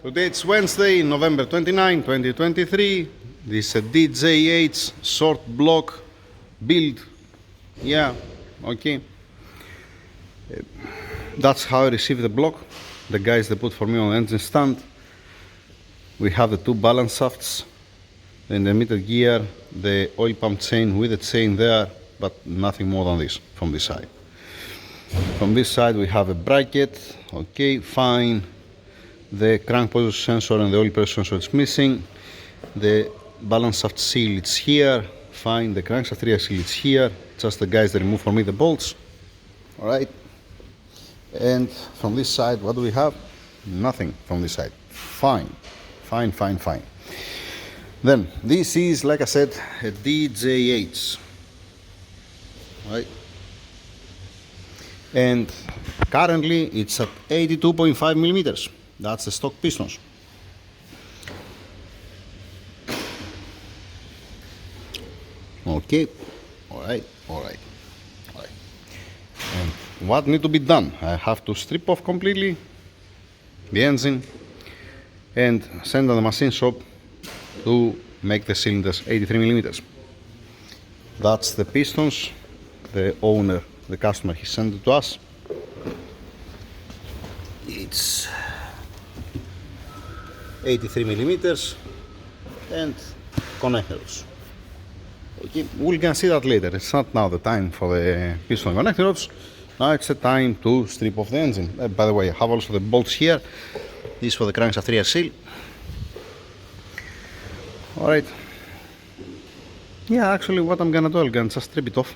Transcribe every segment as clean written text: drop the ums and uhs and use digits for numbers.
Today it's Wednesday, November 29, 2023. This is a DJH short block build. Yeah, okay. That's how I received the block. The guys they put for me on the engine stand. We have the two balance shafts in the middle gear, the oil pump chain with the chain there, but nothing more than this from this side. From this side we have a bracket, okay, fine. The crank position sensor and the oil pressure sensor is missing. The balance shaft seal is here, fine. The crankshaft rear seal is here. Just the guys that remove for me the bolts. Alright. And from this side, what do we have? Nothing from this side. Fine. Fine, fine, fine. Then, this is, like I said, a DJH. Right? And currently it's at 82.5 millimeters. That's the stock pistons. Okay, alright. And what needs to be done? I have to strip off completely the engine and send to the machine shop to make the cylinders 83 millimeters. That's the pistons. The owner, the customer, he sent it to us. It's 83 millimeters and connectors. Okay, we're gonna see that later. It's not now the time for the piston connectors. Now it's the time to strip off the engine. By the way, I have also the bolts here. This is for the crankshaft rear seal. Alright. Yeah, actually what I'm gonna do, I'm gonna just strip it off.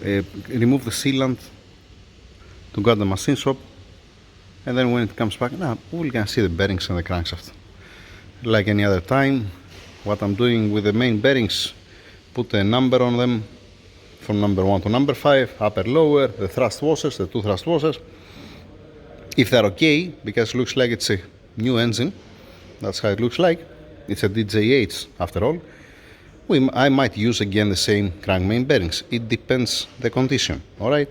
Remove the sealant to go to the machine shop. And then when it comes back, now we're gonna see the bearings and the crankshaft. Like any other time, what I'm doing with the main bearings, put a number on them from number 1 to number 5, upper, lower, the thrust washers, the two thrust washers. If they're okay, because it looks like it's a new engine, that's how it looks like. It's a DJH after all. I might use again the same crank main bearings. It depends the condition, alright?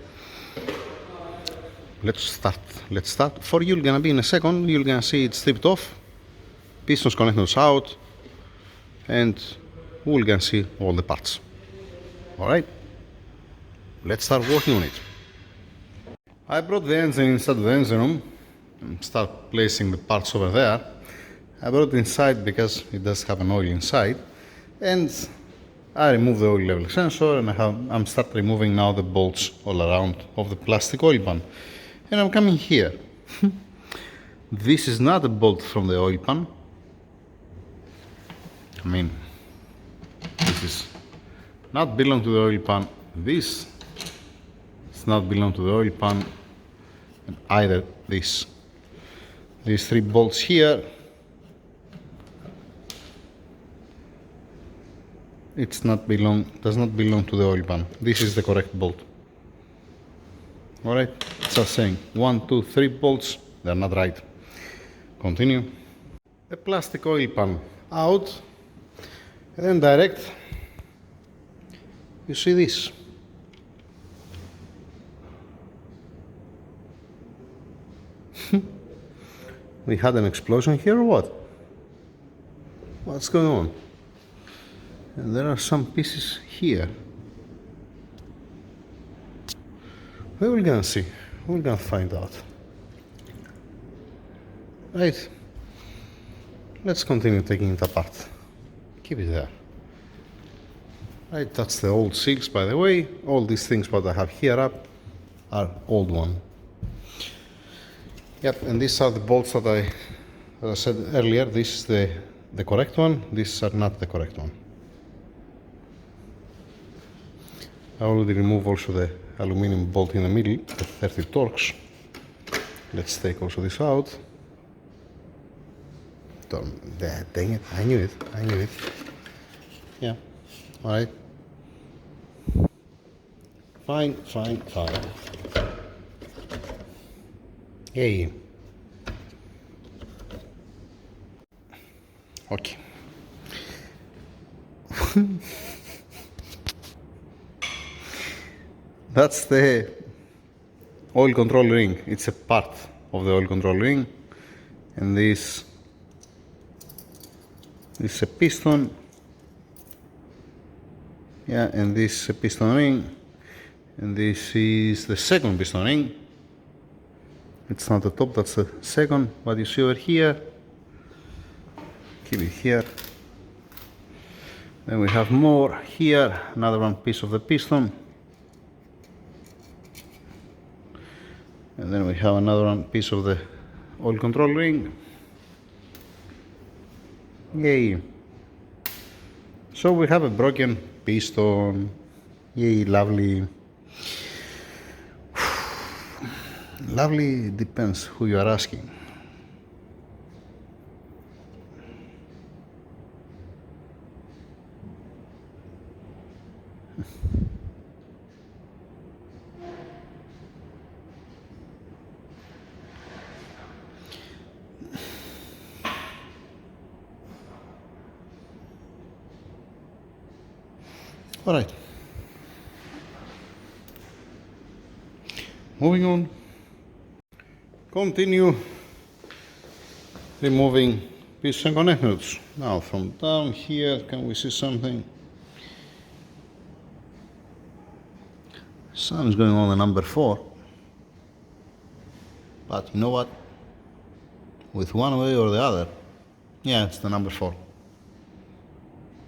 Let's start. For you, gonna be in a second, you're gonna see it stripped off, pistons connectors out, and we're gonna see all the parts. Alright, let's start working on it. I brought the engine inside the engine room and start placing the parts over there. I brought it inside because it does have an oil inside, and I removed the oil level sensor, and I'm start removing now the bolts all around of the plastic oil pan. And I'm coming here. This is not a bolt from the oil pan. I mean, this is not belong to the oil pan. This does not belong to the oil pan, and either this. These three bolts here, does not belong to the oil pan. This is the correct bolt. Alright, just saying, 1, 2, 3 bolts, they're not right. Continue. The plastic oil pan out, and then direct, you see this. We had an explosion here or what? What's going on? And there are some pieces here. We're gonna see. We're gonna find out. Right. Let's continue taking it apart. Keep it there. Right, that's the old seals, by the way. All these things what I have here up are old one. Yep, and these are the bolts that I said earlier. This is the correct one. These are not the correct one. I already removed also the aluminum bolt in the middle, the 30 Torx. Let's take also this out. Dang it, I knew it. Yeah, alright. Fine. Hey. Okay. That's the oil control ring. It's a part of the oil control ring. and this is a piston, yeah, and this is a piston ring, and this is the second piston ring. It's not the top, that's the second, but you see over here, keep it here. Then we have more here, another one piece of the piston, and then we have another one piece of the oil control ring. Yay! So we have a broken piston. Yay, lovely. Lovely depends who you are asking. All right. Moving on. Continue removing piston connectors. Now from down here, can we see something? Something's going on the number 4. But you know what? With one way or the other, yeah, it's the number 4.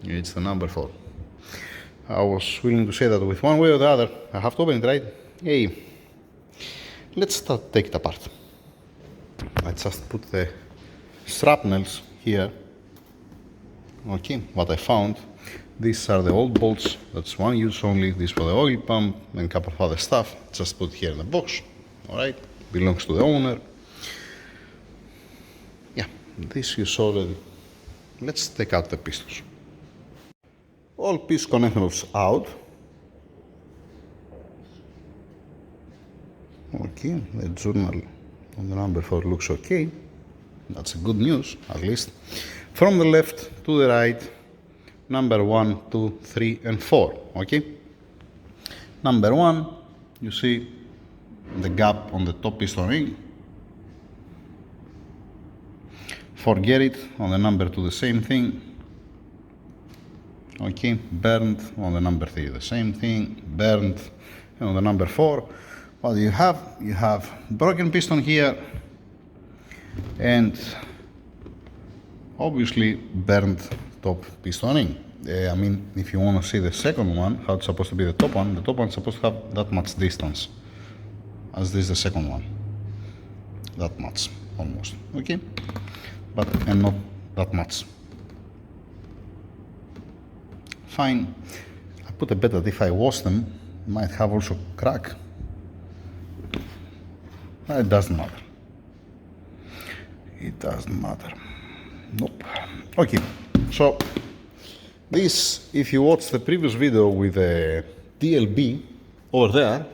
It's the number 4. I was willing to say that with one way or the other, I have to open it, right? Hey, let's start take it apart. I just put the shrapnels here. Okay, what I found, these are the old bolts, that's one use only, this for the oil pump and a couple of other stuff, just put here in the box, alright, belongs to the owner. Yeah, this you saw already. Let's take out the pistons. All piston connectors out. Okay, the journal on the number 4 looks okay. That's a good news, at least. From the left to the right, number 1, 2, 3, and 4. Okay? Number 1, you see the gap on the top piston ring. Forget it, on the number 2 the same thing. Okay, burned. On the number 3 the same thing, burned. And on the number 4, what do you have? You have broken piston here and obviously burned top piston ring. I mean, if you want to see the second one, how it's supposed to be the top one's supposed to have that much distance as this is the second one. That much, almost, okay? But, and not that much. Fine. I put a bet that if I wash them, it might have also crack. It doesn't matter. It doesn't matter. Nope. Okay, so this, if you watch the previous video with the DLB over there,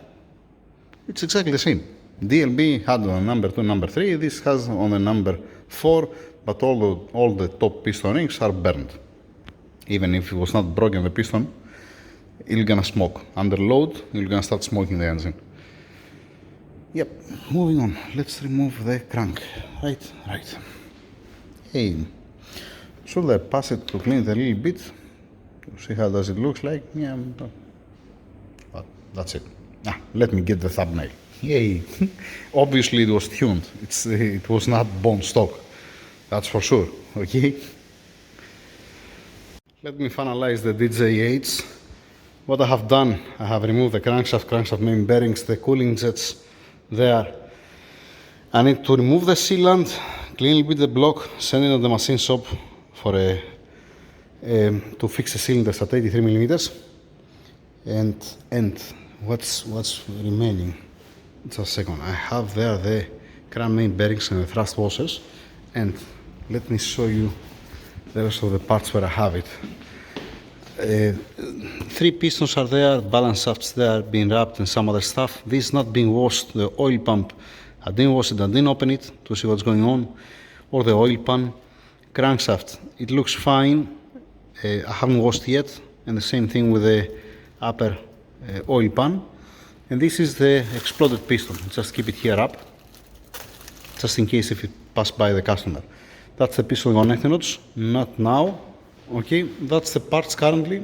it's exactly the same. DLB had on number 2, number 3, this has on the number 4, but all the top piston rings are burned. Even if it was not broken the piston, it's gonna smoke. Under load, you're gonna start smoking the engine. Yep, moving on. Let's remove the crank. Right. Hey, should I pass it to clean it a little bit? To see how does it looks like? Yeah, but that's it. Let me get the thumbnail. Yay! Obviously it was tuned. It was not bone stock. That's for sure. Okay. Let me finalize the DJH. What I have done, I have removed the crankshaft main bearings, the cooling jets there. I need to remove the sealant, clean a little bit the block, send it to the machine shop for to fix the cylinders at 83 millimeters. And what's remaining? Just a second. I have there the crank main bearings and the thrust washers, and let me show you the rest of the parts where I have it. 3 pistons are there, balance shafts there, being wrapped and some other stuff. This is not being washed. The oil pump, I didn't wash it, I didn't open it to see what's going on. Or the oil pan. Crankshaft, it looks fine. I haven't washed yet. And the same thing with the upper oil pan. And this is the exploded piston. Just keep it here up, just in case if it passed by the customer. That's the piston connecting rods, not now. Okay, that's the parts currently.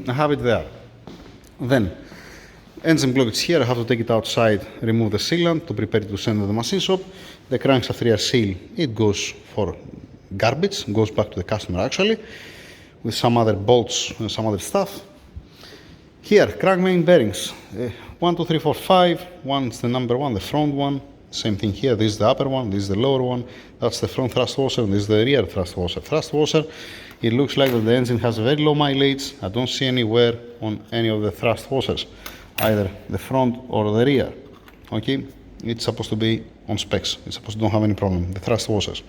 I have it there. Then, engine block is here. I have to take it outside, remove the sealant to prepare it to send to the machine shop. The crankshaft rear seal, it goes for garbage, goes back to the customer actually, with some other bolts and some other stuff. Here, crank main bearings, 1, 2, 3, 4, 5. One is the number one, the front one. Same thing here, this is the upper one, this is the lower one. That's the front thrust washer, and this is the rear thrust washer. Thrust washer, it looks like that the engine has a very low mileage. I don't see any wear on any of the thrust washers, either the front or the rear. Okay, it's supposed to be on specs. It's supposed to don't have any problem, the thrust washers.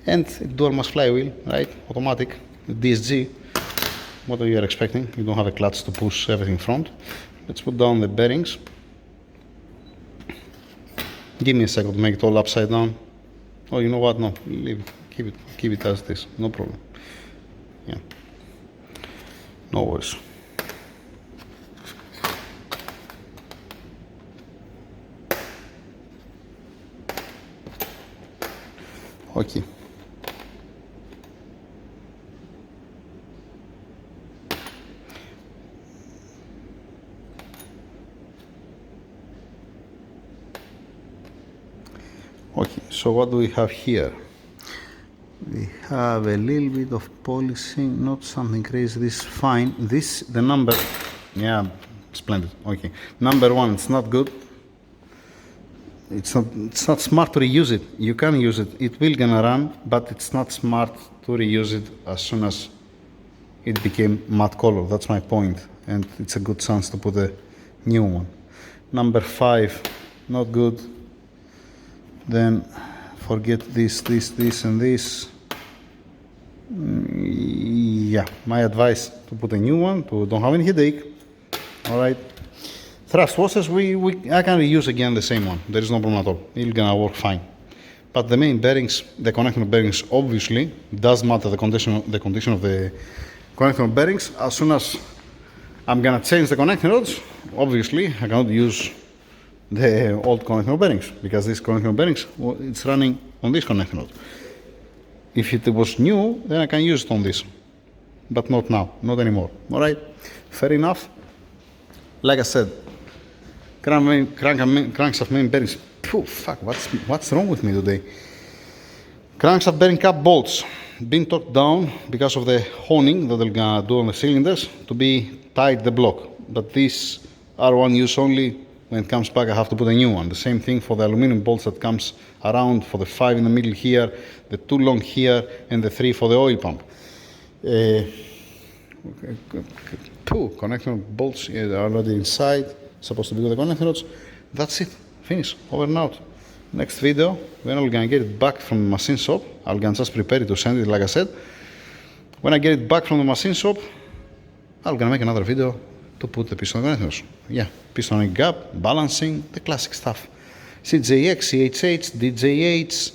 And dual mass flywheel, right, automatic, DSG. What are you expecting? You don't have a clutch to push everything front. Let's put down the bearings. Give me a second to make it all upside down. Oh, you know what? No, leave it. Keep it as this. No problem. Yeah. No worries. Okay. Okay, so what do we have here? We have a little bit of polishing, not something crazy. This is fine. This, the number, yeah, splendid. Okay, number one, it's not good. It's not smart to reuse it. You can use it. It will gonna run, but it's not smart to reuse it as soon as it became matte color. That's my point, and it's a good chance to put a new one. Number 5, not good. Then forget this, and this. Yeah, my advice to put a new one to don't have any headache. All right. Thrust washers, I can reuse again the same one. There is no problem at all. It's gonna work fine. But the main bearings, the connection bearings, obviously does matter the condition of the connection bearings. As soon as I'm gonna change the connecting rods, obviously I cannot use the old connecting bearings because this connecting bearings, well, it's running on this connecting rod. If it was new, then I can use it on this, but not now, not anymore. All right, fair enough. Like I said, crankshaft main bearings. Phew, fuck, what's wrong with me today? Crankshaft bearing cap bolts being torqued down because of the honing that they're gonna do on the cylinders to be tight the block. But these are one use only. When it comes back, I have to put a new one. The same thing for the aluminum bolts that comes around for the 5 in the middle here, the 2 long here, and the 3 for the oil pump. 2 connection bolts are already inside, supposed to be with the connecting rods. That's it, finish, over and out. Next video, when I'm gonna get it back from the machine shop, I'm gonna just prepare it to send it, like I said. When I get it back from the machine shop, I'm gonna make another video to put the piston connectors. Yeah, piston gap, balancing, the classic stuff. CJX, CHH, DJH,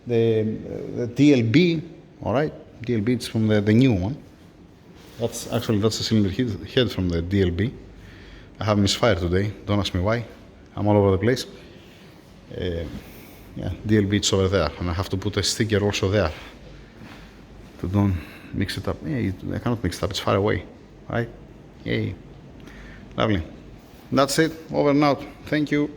the DLB, all right? DLB is from the new one. That's a cylinder head from the DLB. I have misfired today, don't ask me why. I'm all over the place. Yeah, DLB is over there, and I have to put a sticker also there to don't mix it up. Yeah, I cannot mix it up, it's far away, right? Yay. Lovely. That's it, over and out. Thank you.